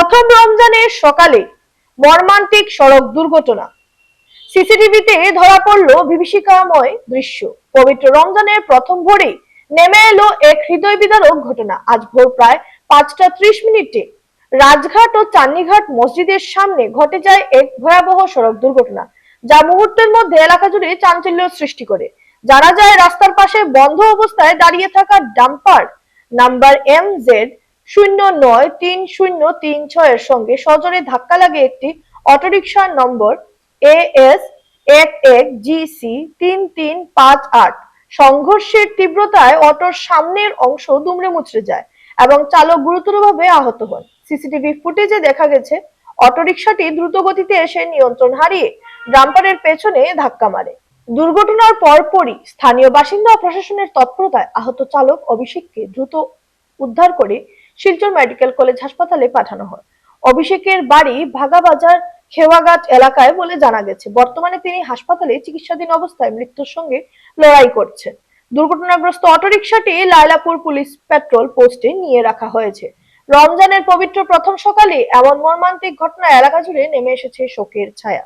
প্রথম রমজানের সকালে মর্মান্তিক সড়ক দুর্ঘটনা। সিসিটিভিতে ধরা পড়ল বিভীষিকাময় দৃশ্য। পবিত্র রমজানের প্রথম ভোরে নেমে এলো এক হৃদয় বিদারক ঘটনা। আজ ভোর প্রায় 5টা 30 মিনিটে রাজঘাট ও চান্নিঘাট মসজিদের সামনে ঘটে যায় এক ভয়াবহ সড়ক দুর্ঘটনা, যা মুহূর্তের মধ্যে এলাকা জুড়ে চাঞ্চল্য সৃষ্টি করে। জানা যায়, রাস্তার পাশে বন্ধ অবস্থায় দাঁড়িয়ে থাকা ডাম্পার নাম্বার MZ093036 এর সঙ্গে সজোরে ধাক্কা লাগে একটি অটোরিকশার নম্বর AS11GC3358। সংঘর্ষের তীব্রতায় অটোর সামনের অংশ দুমড়ে মুচড়ে যায় এবং চালক গুরুতরভাবে আহত হন। সিসিটিভি ফুটেজে দেখা গেছে, অটোরিকশাটি দ্রুত গতিতে এসে নিয়ন্ত্রণ হারিয়ে ডাম্পারের পেছনে ধাক্কা মারে। দুর্ঘটনার পরপরই স্থানীয় বাসিন্দা ও প্রশাসনের তৎপরতায় আহত চালক অভিষেককে দ্রুত উদ্ধার করে শিলচর মেডিকেল কলেজ হাসপাতালে পাঠানো হয়। অভিষেকের বাড়ি ভাগাবাজার খেওয়াঘাট এলাকায় বলে জানা গেছে। বর্তমানে তিনি হাসপাতালে চিকিৎসাধীন অবস্থায় মৃত্যুর সঙ্গে লড়াই করছেন। দুর্ঘটনাগ্রস্ত অটোরিকশাটি লায়লাপুর পুলিশ পেট্রোল পোস্টে নিয়ে রাখা হয়েছে। রমজানের পবিত্র প্রথম সকালে এমন মর্মান্তিক ঘটনা এলাকা জুড়ে নেমে এসেছে শোকের ছায়া।